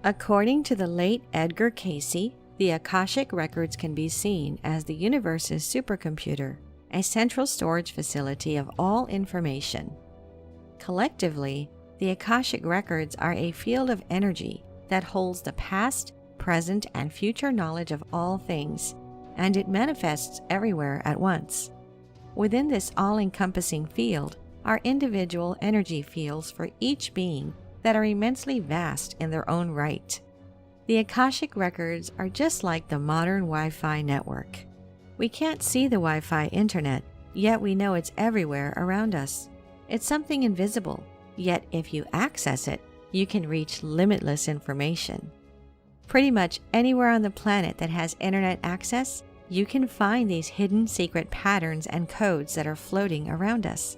According to the late Edgar Cayce, the Akashic records can be seen as the universe's supercomputer, a central storage facility of all information. Collectively, the Akashic records are a field of energy that holds the past, present, and future knowledge of all things, and it manifests everywhere at once. Within this all-encompassing field are individual energy fields for each being that are immensely vast in their own right. The Akashic records are just like the modern Wi-Fi network. We can't see the Wi-Fi internet, yet we know it's everywhere around us. It's something invisible, yet if you access it, you can reach limitless information. Pretty much anywhere on the planet that has internet access, you can find these hidden secret patterns and codes that are floating around us.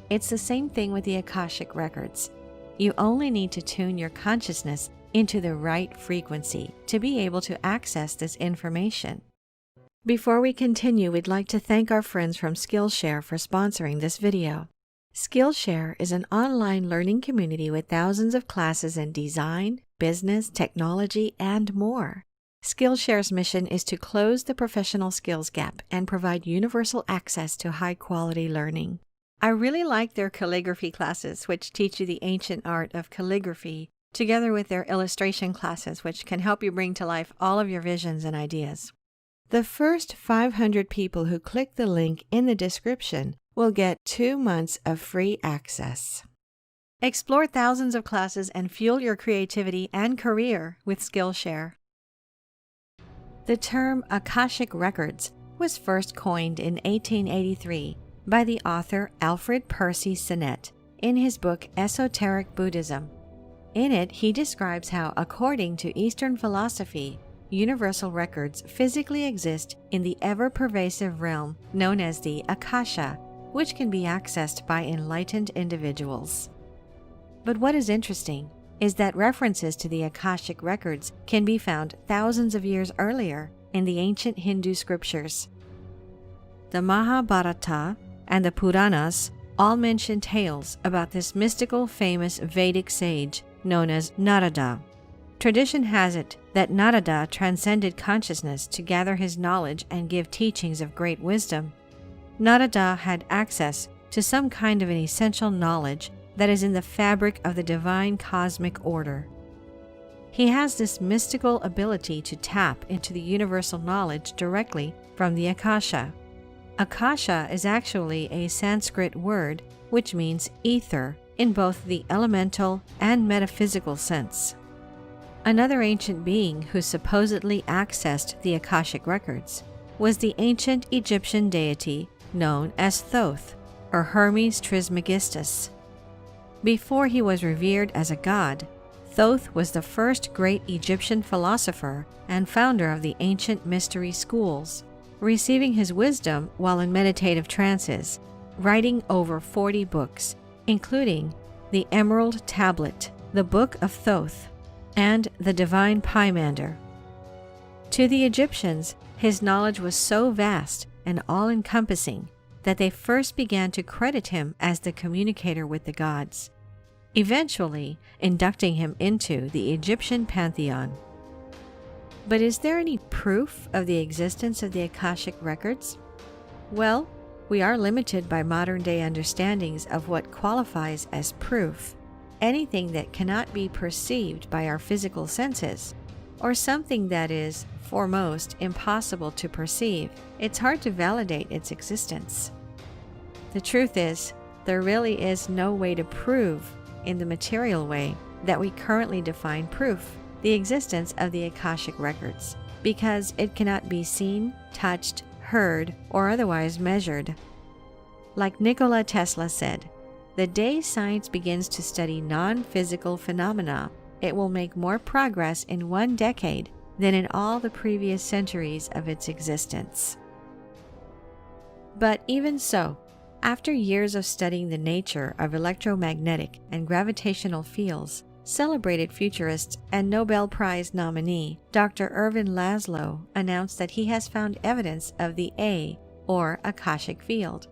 It's the same thing with the Akashic records. You only need to tune your consciousness into the right frequency to be able to access this information. Before we continue, we'd like to thank our friends from Skillshare for sponsoring this video. Skillshare is an online learning community with thousands of classes in design, business, technology, and more. Skillshare's mission is to close the professional skills gap and provide universal access to high-quality learning. I really like their calligraphy classes, which teach you the ancient art of calligraphy, together with their illustration classes, which can help you bring to life all of your visions and ideas. The first 500 people who click the link in the description will get 2 months of free access. Explore thousands of classes and fuel your creativity and career with Skillshare. The term Akashic Records was first coined in 1883 by the author Alfred Percy Sinnett in his book Esoteric Buddhism. In it, he describes how, according to Eastern philosophy, universal records physically exist in the ever-pervasive realm known as the Akasha, which can be accessed by enlightened individuals. But what is interesting is that references to the Akashic records can be found thousands of years earlier in the ancient Hindu scriptures. The Mahabharata and the Puranas all mention tales about this mystical, famous Vedic sage known as Narada. Tradition has it that Narada transcended consciousness to gather his knowledge and give teachings of great wisdom. Narada had access to some kind of an essential knowledge that is in the fabric of the divine cosmic order. He has this mystical ability to tap into the universal knowledge directly from the Akasha. Akasha is actually a Sanskrit word which means ether in both the elemental and metaphysical sense. Another ancient being who supposedly accessed the Akashic records was the ancient Egyptian deity known as Thoth, or Hermes Trismegistus. Before he was revered as a god, Thoth was the first great Egyptian philosopher and founder of the ancient mystery schools, receiving his wisdom while in meditative trances, writing over 40 books, including the Emerald Tablet, the Book of Thoth, and the Divine Pymander. To the Egyptians, his knowledge was so vast and all-encompassing that they first began to credit him as the communicator with the gods, eventually inducting him into the Egyptian pantheon. But is there any proof of the existence of the Akashic records? Well, we are limited by modern-day understandings of what qualifies as proof. Anything that cannot be perceived by our physical senses, or something that is, for most, impossible to perceive, it's hard to validate its existence. The truth is, there really is no way to prove, in the material way that we currently define proof, the existence of the Akashic records, because it cannot be seen, touched, heard, or otherwise measured. Like Nikola Tesla said, the day science begins to study non-physical phenomena, it will make more progress in 1 decade than in all the previous centuries of its existence. But even so, after years of studying the nature of electromagnetic and gravitational fields, celebrated futurist and Nobel Prize nominee Dr. Ervin Laszlo announced that he has found evidence of the A, or Akashic field.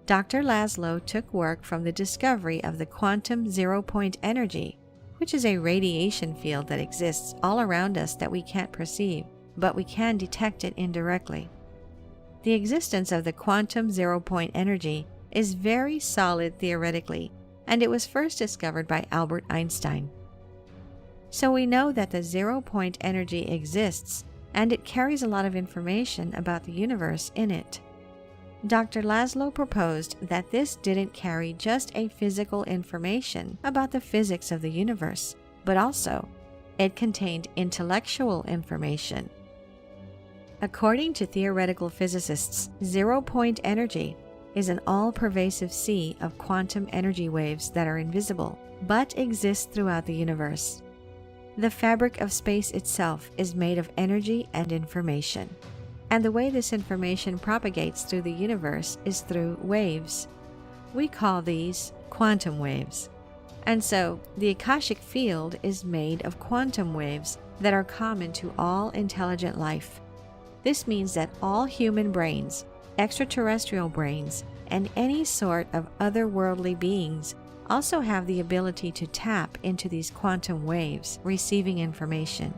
Dr. Laszlo took work from the discovery of the quantum zero-point energy, which is a radiation field that exists all around us that we can't perceive, but we can detect it indirectly. The existence of the quantum zero-point energy is very solid theoretically, and it was first discovered by Albert Einstein. So we know that the zero-point energy exists, and it carries a lot of information about the universe in it. Dr. Laszlo proposed that this didn't carry just a physical information about the physics of the universe, but also it contained intellectual information. According to theoretical physicists, zero-point energy is an all-pervasive sea of quantum energy waves that are invisible, but exist throughout the universe. The fabric of space itself is made of energy and information, and the way this information propagates through the universe is through waves. We call these quantum waves. And so, the Akashic field is made of quantum waves that are common to all intelligent life. This means that all human brains, extraterrestrial brains, and any sort of otherworldly beings also have the ability to tap into these quantum waves, receiving information.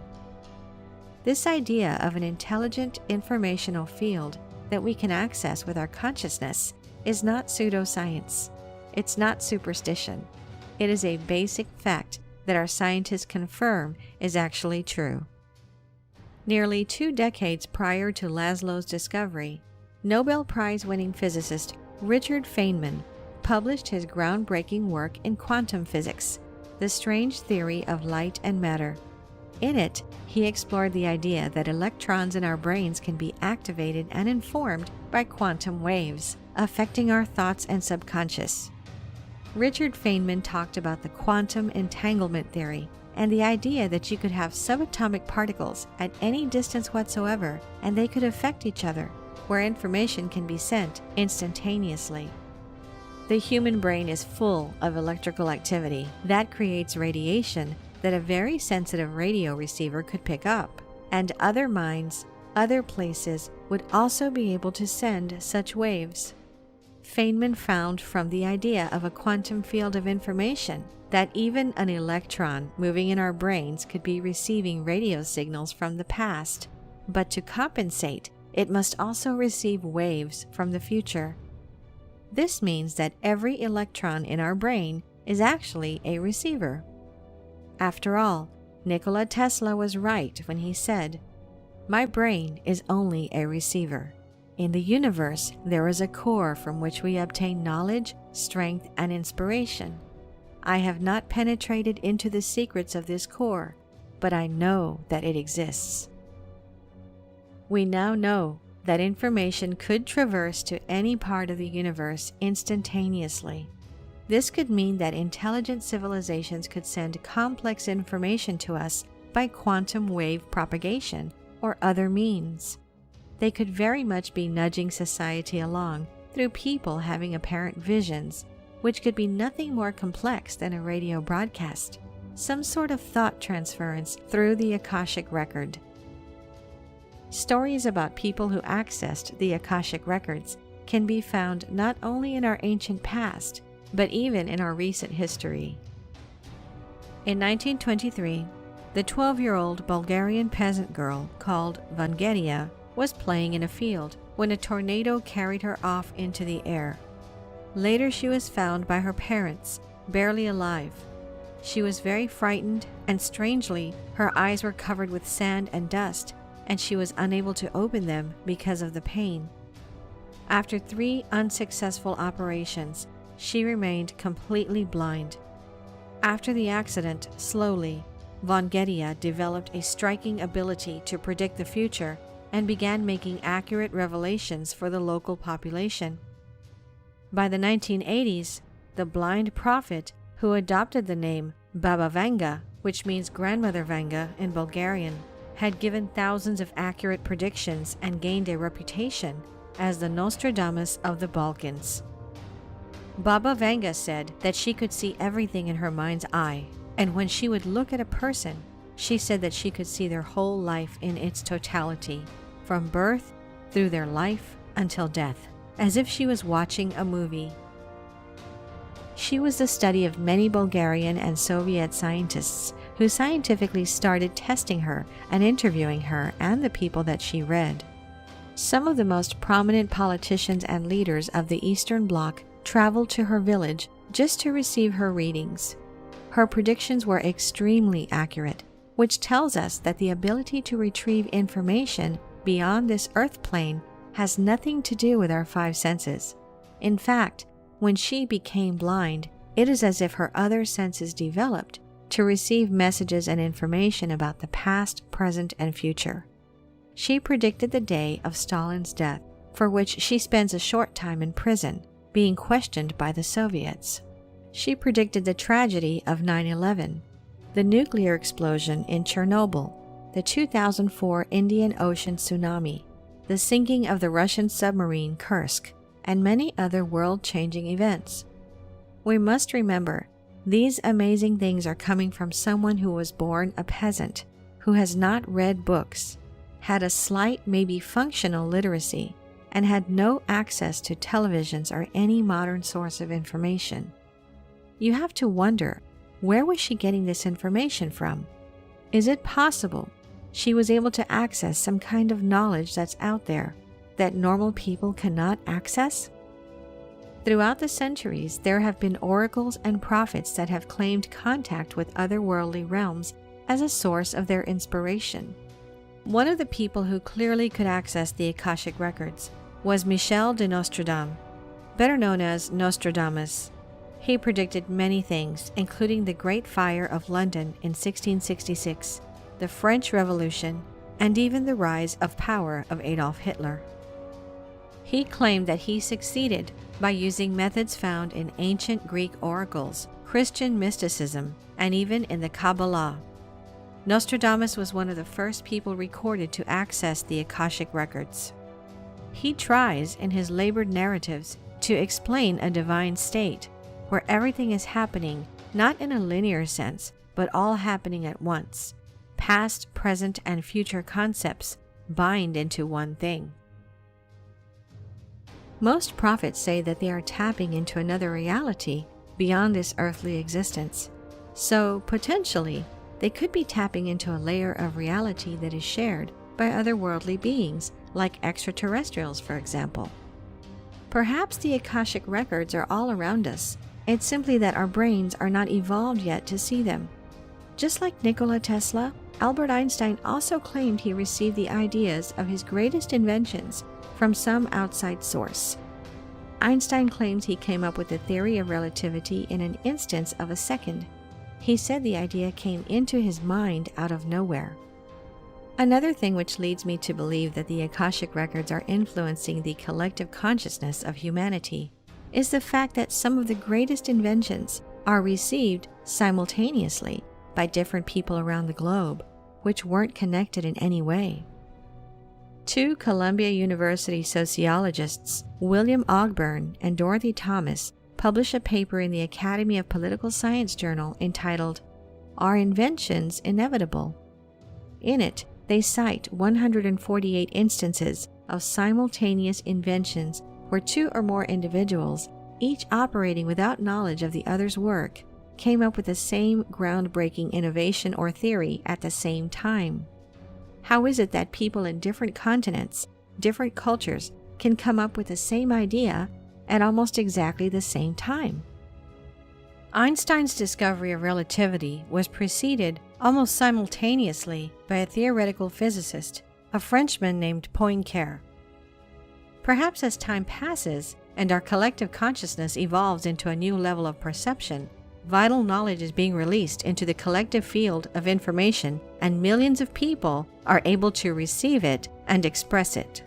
This idea of an intelligent informational field that we can access with our consciousness is not pseudoscience. It's not superstition. It is a basic fact that our scientists confirm is actually true. Nearly 2 decades prior to Laszlo's discovery, Nobel Prize-winning physicist Richard Feynman published his groundbreaking work in quantum physics, The Strange Theory of Light and Matter. In it, he explored the idea that electrons in our brains can be activated and informed by quantum waves, affecting our thoughts and subconscious. Richard Feynman talked about the quantum entanglement theory and the idea that you could have subatomic particles at any distance whatsoever and they could affect each other, where information can be sent instantaneously. The human brain is full of electrical activity that creates radiation that a very sensitive radio receiver could pick up, and other minds, other places would also be able to send such waves. Feynman found from the idea of a quantum field of information that even an electron moving in our brains could be receiving radio signals from the past, but to compensate, it must also receive waves from the future. This means that every electron in our brain is actually a receiver. After all, Nikola Tesla was right when he said, "My brain is only a receiver. In the universe, there is a core from which we obtain knowledge, strength, and inspiration. I have not penetrated into the secrets of this core, but I know that it exists." We now know that information could traverse to any part of the universe instantaneously. This could mean that intelligent civilizations could send complex information to us by quantum wave propagation or other means. They could very much be nudging society along through people having apparent visions, which could be nothing more complex than a radio broadcast, some sort of thought transference through the Akashic record. Stories about people who accessed the Akashic records can be found not only in our ancient past, but even in our recent history. In 1923, the 12-year-old Bulgarian peasant girl called Vangelia was playing in a field when a tornado carried her off into the air. Later she was found by her parents, barely alive. She was very frightened, and strangely, her eyes were covered with sand and dust, and she was unable to open them because of the pain. After 3 unsuccessful operations, she remained completely blind. After the accident, slowly, Vangelia developed a striking ability to predict the future and began making accurate revelations for the local population. By the 1980s, the blind prophet, who adopted the name Baba Vanga, which means Grandmother Vanga in Bulgarian, had given thousands of accurate predictions and gained a reputation as the Nostradamus of the Balkans. Baba Vanga said that she could see everything in her mind's eye, and when she would look at a person, she said that she could see their whole life in its totality, from birth through their life until death, as if she was watching a movie. She was the study of many Bulgarian and Soviet scientists who scientifically started testing her and interviewing her and the people that she read. Some of the most prominent politicians and leaders of the Eastern Bloc traveled to her village just to receive her readings. Her predictions were extremely accurate, which tells us that the ability to retrieve information beyond this earth plane has nothing to do with our five senses. In fact, when she became blind, it is as if her other senses developed to receive messages and information about the past, present, and future. She predicted the day of Stalin's death, for which she spends a short time in prison, being questioned by the Soviets. She predicted the tragedy of 9/11, the nuclear explosion in Chernobyl, the 2004 Indian Ocean tsunami, the sinking of the Russian submarine Kursk, and many other world-changing events. We must remember, these amazing things are coming from someone who was born a peasant, who has not read books, had a slight, maybe functional literacy, and had no access to televisions or any modern source of information. You have to wonder, where was she getting this information from? Is it possible she was able to access some kind of knowledge that's out there that normal people cannot access? Throughout the centuries, there have been oracles and prophets that have claimed contact with otherworldly realms as a source of their inspiration. One of the people who clearly could access the Akashic records was Michel de Nostradam, better known as Nostradamus. He predicted many things, including the Great Fire of London in 1666, the French Revolution, and even the rise of power of Adolf Hitler. He claimed that he succeeded by using methods found in ancient Greek oracles, Christian mysticism, and even in the Kabbalah. Nostradamus was one of the first people recorded to access the Akashic records. He tries, in his labored narratives, to explain a divine state, where everything is happening not in a linear sense, but all happening at once. Past, present, and future concepts bind into one thing. Most prophets say that they are tapping into another reality beyond this earthly existence. So, potentially, they could be tapping into a layer of reality that is shared by otherworldly beings, like extraterrestrials, for example. Perhaps the Akashic records are all around us. It's simply that our brains are not evolved yet to see them. Just like Nikola Tesla, Albert Einstein also claimed he received the ideas of his greatest inventions from some outside source. Einstein claims he came up with the theory of relativity in an instance of a second. He said the idea came into his mind out of nowhere. Another thing which leads me to believe that the Akashic records are influencing the collective consciousness of humanity is the fact that some of the greatest inventions are received simultaneously by different people around the globe, which weren't connected in any way. Two Columbia University sociologists, William Ogburn and Dorothy Thomas, published a paper in the Academy of Political Science journal entitled, "Are Inventions Inevitable?" In it, they cite 148 instances of simultaneous inventions where two or more individuals, each operating without knowledge of the other's work, came up with the same groundbreaking innovation or theory at the same time. How is it that people in different continents, different cultures, can come up with the same idea at almost exactly the same time? Einstein's discovery of relativity was preceded almost simultaneously by a theoretical physicist, a Frenchman named Poincaré. Perhaps as time passes and our collective consciousness evolves into a new level of perception, vital knowledge is being released into the collective field of information, and millions of people are able to receive it and express it.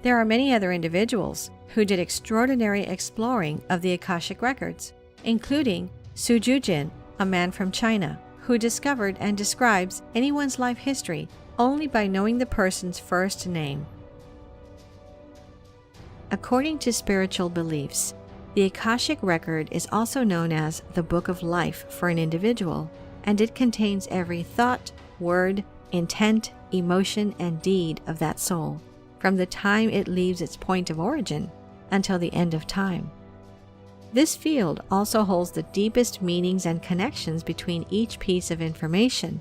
There are many other individuals who did extraordinary exploring of the Akashic records, including Su Jujin, a man from China, who discovered and describes anyone's life history only by knowing the person's first name. According to spiritual beliefs, the Akashic record is also known as the Book of Life for an individual, and it contains every thought, word, intent, emotion, and deed of that soul, from the time it leaves its point of origin until the end of time. This field also holds the deepest meanings and connections between each piece of information,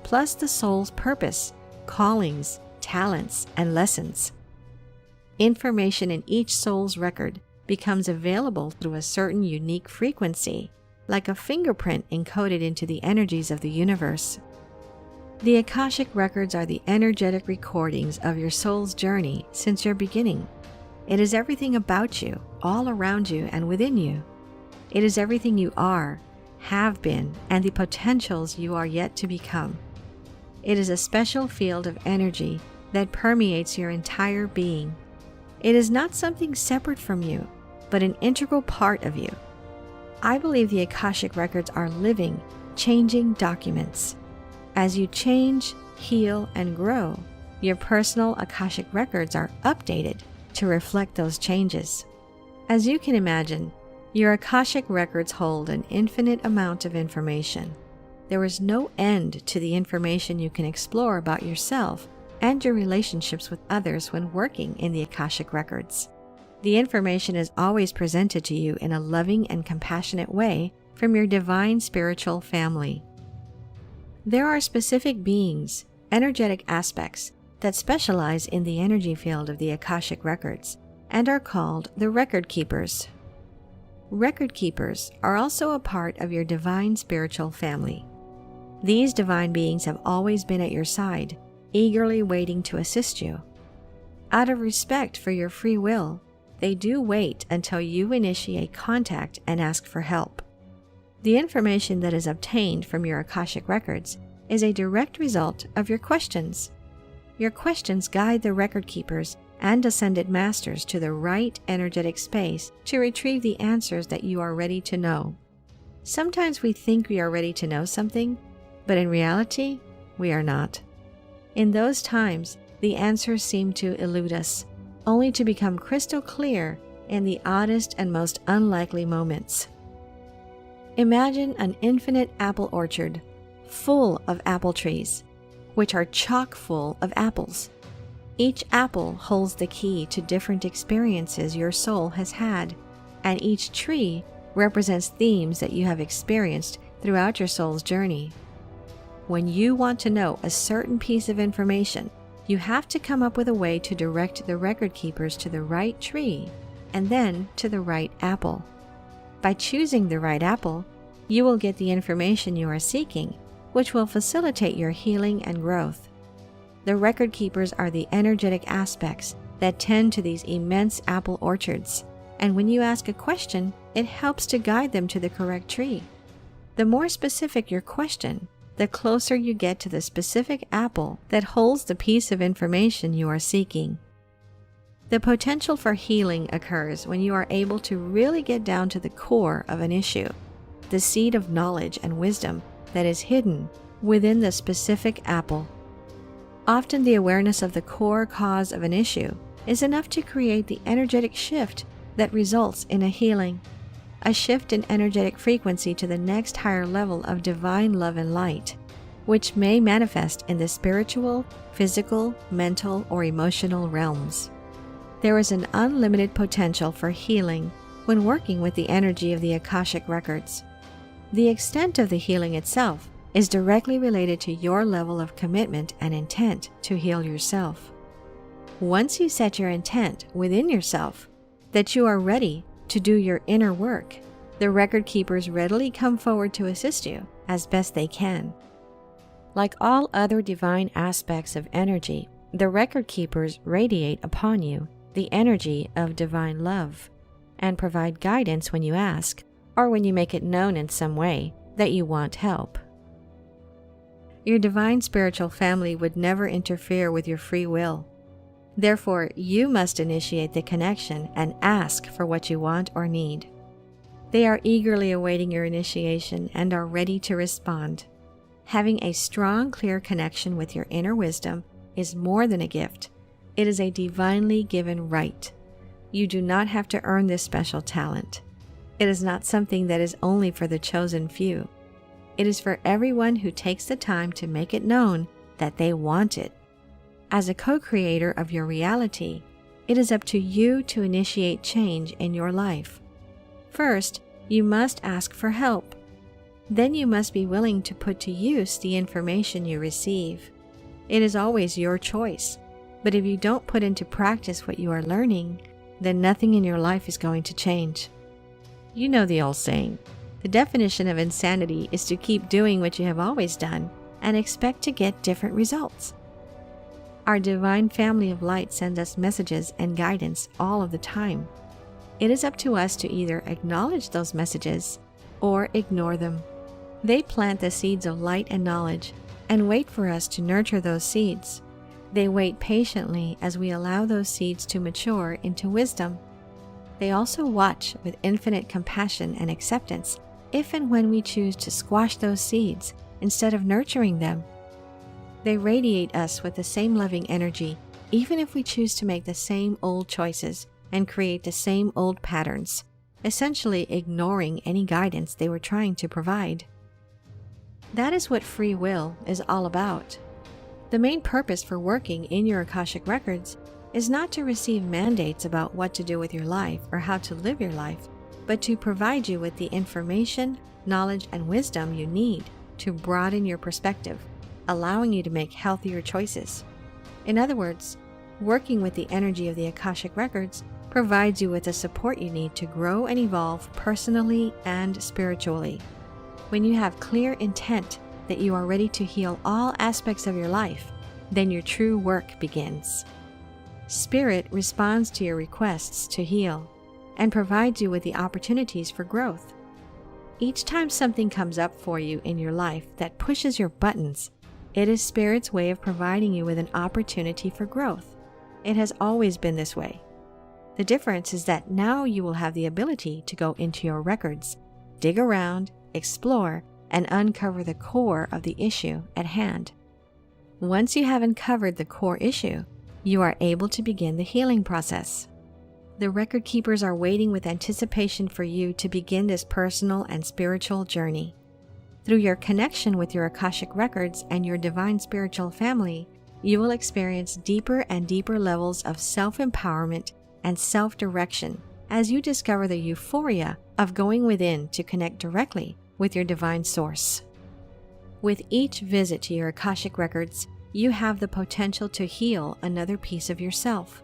plus the soul's purpose, callings, talents, and lessons. Information in each soul's record becomes available through a certain unique frequency, like a fingerprint encoded into the energies of the universe. The Akashic records are the energetic recordings of your soul's journey since your beginning. It is everything about you, all around you and within you. It is everything you are, have been, and the potentials you are yet to become. It is a special field of energy that permeates your entire being. It is not something separate from you, but an integral part of you. I believe the Akashic records are living, changing documents. As you change, heal, and grow, your personal Akashic records are updated to reflect those changes. As you can imagine, your Akashic records hold an infinite amount of information. There is no end to the information you can explore about yourself and your relationships with others when working in the Akashic records. The information is always presented to you in a loving and compassionate way from your divine spiritual family. There are specific beings, energetic aspects, that specialize in the energy field of the Akashic records and are called the record keepers. Record keepers are also a part of your divine spiritual family. These divine beings have always been at your side, eagerly waiting to assist you. Out of respect for your free will, they do wait until you initiate contact and ask for help. The information that is obtained from your Akashic records is a direct result of your questions. Your questions guide the record keepers and ascended masters to the right energetic space to retrieve the answers that you are ready to know. Sometimes we think we are ready to know something, but in reality, we are not. In those times, the answers seem to elude us, only to become crystal clear in the oddest and most unlikely moments. Imagine an infinite apple orchard, full of apple trees, which are chock full of apples. Each apple holds the key to different experiences your soul has had, and each tree represents themes that you have experienced throughout your soul's journey. When you want to know a certain piece of information, you have to come up with a way to direct the record keepers to the right tree and then to the right apple. By choosing the right apple, you will get the information you are seeking, which will facilitate your healing and growth. The record keepers are the energetic aspects that tend to these immense apple orchards, and when you ask a question, it helps to guide them to the correct tree. The more specific your question, the closer you get to the specific apple that holds the piece of information you are seeking. The potential for healing occurs when you are able to really get down to the core of an issue, the seed of knowledge and wisdom that is hidden within the specific apple. Often the awareness of the core cause of an issue is enough to create the energetic shift that results in a healing, a shift in energetic frequency to the next higher level of divine love and light, which may manifest in the spiritual, physical, mental, or emotional realms. There is an unlimited potential for healing when working with the energy of the Akashic records. The extent of the healing itself is directly related to your level of commitment and intent to heal yourself. Once you set your intent within yourself that you are ready to do your inner work, the record keepers readily come forward to assist you as best they can. Like all other divine aspects of energy, the record keepers radiate upon you the energy of divine love and provide guidance when you ask or when you make it known in some way that you want help. Your divine spiritual family would never interfere with your free will. Therefore, you must initiate the connection and ask for what you want or need. They are eagerly awaiting your initiation and are ready to respond. Having a strong, clear connection with your inner wisdom is more than a gift. It is a divinely given right. You do not have to earn this special talent. It is not something that is only for the chosen few. It is for everyone who takes the time to make it known that they want it. As a co-creator of your reality, it is up to you to initiate change in your life. First, you must ask for help. Then you must be willing to put to use the information you receive. It is always your choice, but if you don't put into practice what you are learning, then nothing in your life is going to change. You know the old saying, the definition of insanity is to keep doing what you have always done and expect to get different results. Our divine family of light sends us messages and guidance all of the time. It is up to us to either acknowledge those messages or ignore them. They plant the seeds of light and knowledge and wait for us to nurture those seeds. They wait patiently as we allow those seeds to mature into wisdom. They also watch with infinite compassion and acceptance if and when we choose to squash those seeds instead of nurturing them. They radiate us with the same loving energy, even if we choose to make the same old choices and create the same old patterns, essentially ignoring any guidance they were trying to provide. That is what free will is all about. The main purpose for working in your Akashic records is not to receive mandates about what to do with your life or how to live your life, but to provide you with the information, knowledge, and wisdom you need to broaden your perspective, allowing you to make healthier choices. In other words, working with the energy of the Akashic records provides you with the support you need to grow and evolve personally and spiritually. When you have clear intent that you are ready to heal all aspects of your life, then your true work begins. Spirit responds to your requests to heal and provides you with the opportunities for growth. Each time something comes up for you in your life that pushes your buttons, it is Spirit's way of providing you with an opportunity for growth. It has always been this way. The difference is that now you will have the ability to go into your records, dig around, explore, and uncover the core of the issue at hand. Once you have uncovered the core issue, you are able to begin the healing process. The record keepers are waiting with anticipation for you to begin this personal and spiritual journey. Through your connection with your Akashic records and your divine spiritual family, you will experience deeper and deeper levels of self-empowerment and self-direction as you discover the euphoria of going within to connect directly with your divine source. With each visit to your Akashic records, you have the potential to heal another piece of yourself.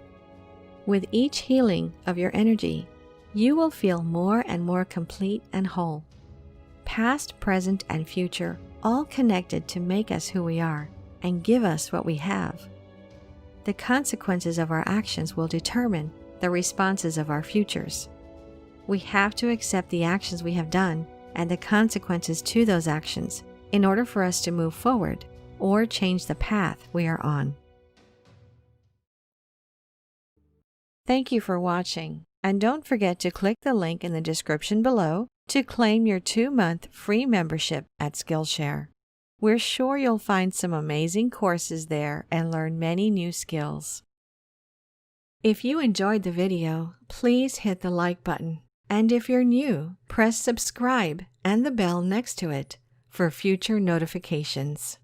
With each healing of your energy, you will feel more and more complete and whole. Past, present, and future, all connected to make us who we are and give us what we have. The consequences of our actions will determine the responses of our futures. We have to accept the actions we have done and the consequences to those actions in order for us to move forward or change the path we are on. Thank you for watching, and don't forget to click the link in the description below to claim your 2-month free membership at Skillshare. We're sure you'll find some amazing courses there and learn many new skills. If you enjoyed the video, please hit the like button. And if you're new, press subscribe and the bell next to it for future notifications.